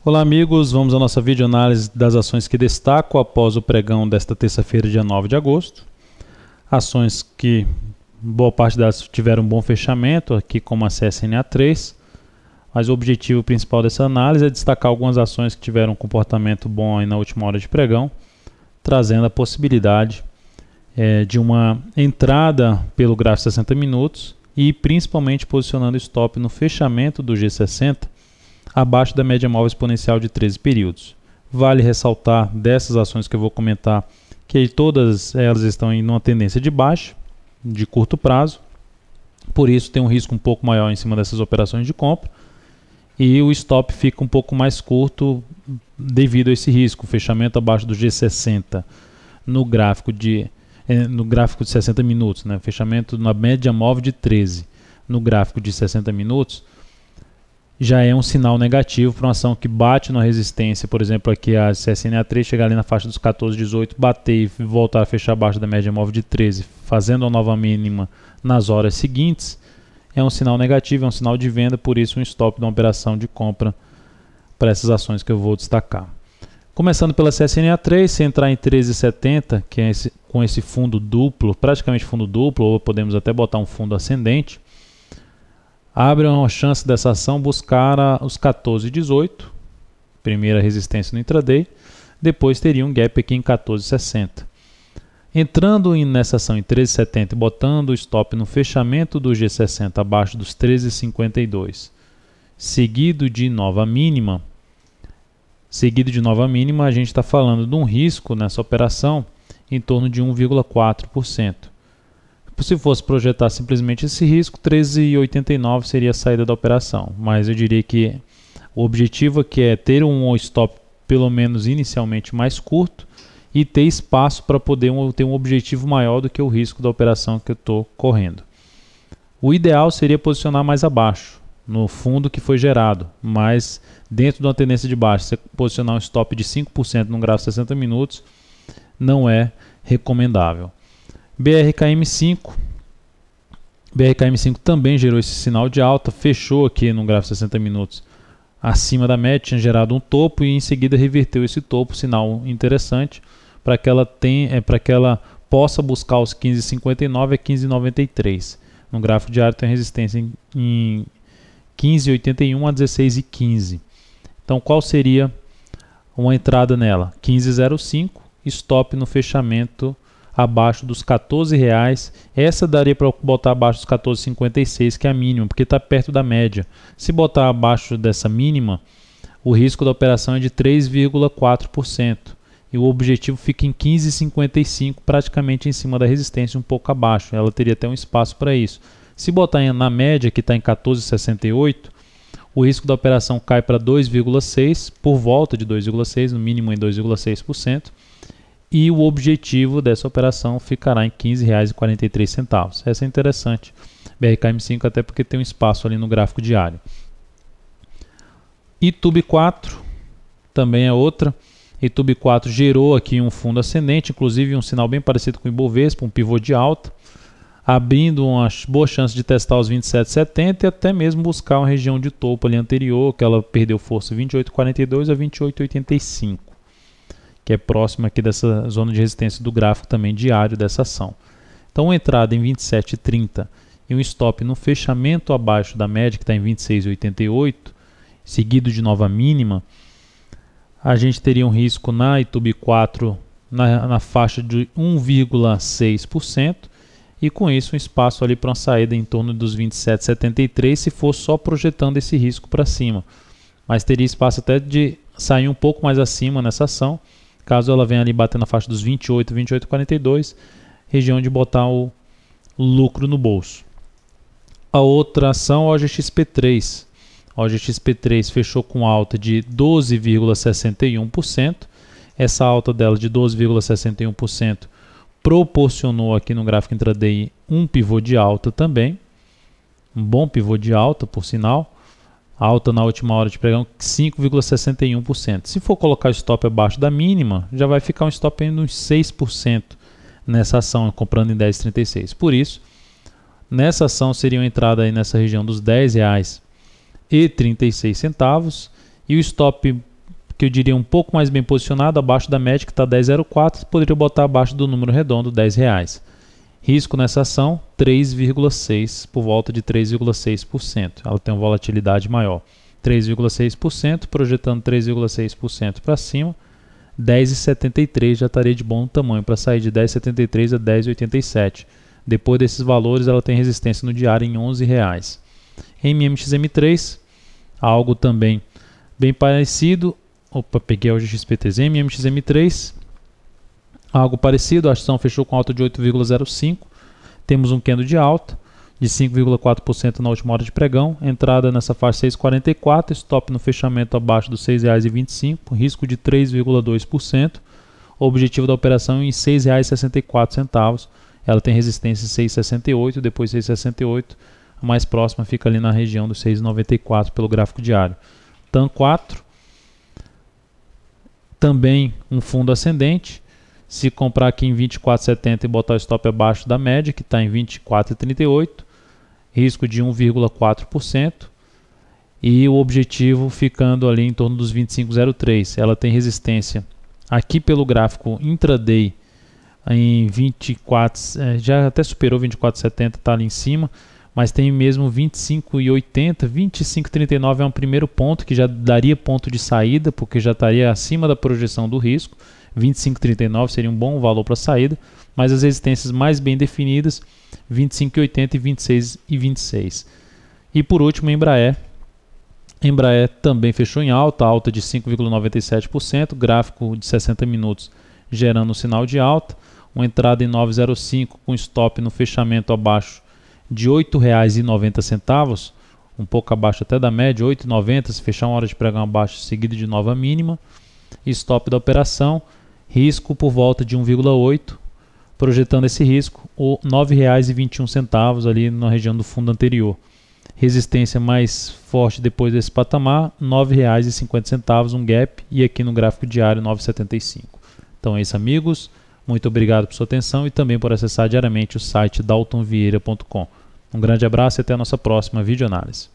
Olá amigos, vamos à nossa videoanálise das ações que destaco após o pregão desta terça-feira, dia 9 de agosto. Ações que boa parte delas tiveram um bom fechamento, aqui como a CSNA3, mas o objetivo principal dessa análise é destacar algumas ações que tiveram um comportamento bom aí na última hora de pregão, trazendo a possibilidade de uma entrada pelo gráfico 60 minutos e principalmente posicionando o stop no fechamento do G60 abaixo da média móvel exponencial de 13 períodos. Vale ressaltar dessas ações que eu vou comentar que todas elas estão em uma tendência de baixa, de curto prazo, por isso tem um risco um pouco maior em cima dessas operações de compra e o stop fica um pouco mais curto devido a esse risco. O fechamento abaixo do G60 no gráfico de 60 minutos, né? Fechamento na média móvel de 13 no gráfico de 60 minutos, já é um sinal negativo para uma ação que bate na resistência, por exemplo, aqui a CSNA3, chegar ali na faixa dos 14,18, bater e voltar a fechar abaixo da média móvel de 13, fazendo a nova mínima nas horas seguintes, é um sinal negativo, é um sinal de venda, por isso um stop de uma operação de compra para essas ações que eu vou destacar. Começando pela CSNA3, se entrar em 13,70, que é com esse fundo duplo, praticamente fundo duplo, ou podemos até botar um fundo ascendente, abre uma chance dessa ação buscar os 14,18, primeira resistência no intraday, depois teria um gap aqui em 14,60. Entrando nessa ação em 13,70 e botando o stop no fechamento do G60 abaixo dos 13,52, seguido de nova mínima, a gente está falando de um risco nessa operação em torno de 1,4%. Se fosse projetar simplesmente esse risco, 13,89 seria a saída da operação, mas eu diria que o objetivo aqui é ter um stop pelo menos inicialmente mais curto e ter espaço para poder ter um objetivo maior do que o risco da operação que eu estou correndo. O ideal seria posicionar mais abaixo, no fundo que foi gerado, mas dentro de uma tendência de baixa, você posicionar um stop de 5% num gráfico de 60 minutos não é recomendável. BRKM5 também gerou esse sinal de alta, fechou aqui no gráfico de 60 minutos acima da média, tinha gerado um topo e em seguida reverteu esse topo, sinal interessante para que ela possa buscar os 15,59 a 15,93. No gráfico diário tem resistência em 15,81 a 16,15. Então qual seria uma entrada nela? 15,05, stop no fechamento abaixo dos R$14, essa daria para botar abaixo dos 14,56, que é a mínima, porque está perto da média. Se botar abaixo dessa mínima, o risco da operação é de 3,4% e o objetivo fica em 15,55, praticamente em cima da resistência, um pouco abaixo. Ela teria até um espaço para isso. Se botar na média, que está em 14,68, o risco da operação cai para 2,6%, por volta de 2,6%, no mínimo em 2,6%. E o objetivo dessa operação ficará em R$ 15,43. Essa é interessante. BRKM5 até porque tem um espaço ali no gráfico diário. ITUB4 também é outra. ITUB4 gerou aqui um fundo ascendente, inclusive um sinal bem parecido com o Ibovespa, um pivô de alta, abrindo uma boa chance de testar os 27,70 e até mesmo buscar uma região de topo ali anterior, que ela perdeu força 28,42 a 28,85. Que é próximo aqui dessa zona de resistência do gráfico também diário dessa ação. Então, uma entrada em 27,30 e um stop no fechamento abaixo da média, que está em 26,88, seguido de nova mínima, a gente teria um risco na ITUB4 na faixa de 1,6% e com isso um espaço ali para uma saída em torno dos 27,73 se for só projetando esse risco para cima. Mas teria espaço até de sair um pouco mais acima nessa ação, caso ela venha ali bater na faixa dos 28, 28,42, região de botar o lucro no bolso. A outra ação é o OGXP3. O OGXP3 fechou com alta de 12,61%. Essa alta dela de 12,61% proporcionou aqui no gráfico intraday um pivô de alta também. Um bom pivô de alta, por sinal. Alta na última hora de pregão 5,61%. Se for colocar o stop abaixo da mínima, já vai ficar um stop em uns 6% nessa ação, comprando em 10,36. Por isso, nessa ação seria uma entrada aí nessa região dos R$10,36 e o stop que eu diria um pouco mais bem posicionado, abaixo da média que está 10,04, poderia botar abaixo do número redondo R$10. Risco nessa ação 3,6%, por volta de 3,6%. Ela tem uma volatilidade maior. 3,6%, projetando 3,6% para cima. 10,73 já estaria de bom tamanho para sair de 10,73 a 10,87. Depois desses valores, ela tem resistência no diário em R$11. MMXM3, algo também bem parecido. Opa, peguei o GXP3. MMXM3, algo parecido. A ação fechou com alta de 8,05. Temos um candle de alta de 5,4% na última hora de pregão. Entrada nessa faixa 6,44. Stop no fechamento abaixo dos R$6,25. Risco de 3,2%. O objetivo da operação em R$6,64. Ela tem resistência em 6,68. Depois 6,68. A mais próxima fica ali na região dos 6,94 pelo gráfico diário. TAM 4. Também um fundo ascendente. Se comprar aqui em 24,70 e botar o stop abaixo da média, que está em 24,38, risco de 1,4%, e o objetivo ficando ali em torno dos 25,03. Ela tem resistência aqui pelo gráfico intraday em 24, já até superou 24,70, está ali em cima, mas tem mesmo 25,80, 25,39 é um primeiro ponto que já daria ponto de saída, porque já estaria acima da projeção do risco. 25,39 seria um bom valor para saída, mas as resistências mais bem definidas 25,80 e 26,26. E por último, Embraer. Embraer também fechou em alta de 5,97%, gráfico de 60 minutos gerando um sinal de alta, uma entrada em 9,05 com stop no fechamento abaixo de R$ 8,90, um pouco abaixo até da média, 8,90, se fechar uma hora de pregão abaixo, seguido de nova mínima. Stop da operação, risco por volta de 1,8, projetando esse risco, o R$ 9,21 ali na região do fundo anterior. Resistência mais forte depois desse patamar, R$ 9,50, um gap, e aqui no gráfico diário 9,75. Então é isso, amigos. Muito obrigado por sua atenção e também por acessar diariamente o site daltonvieira.com. Um grande abraço e até a nossa próxima videoanálise.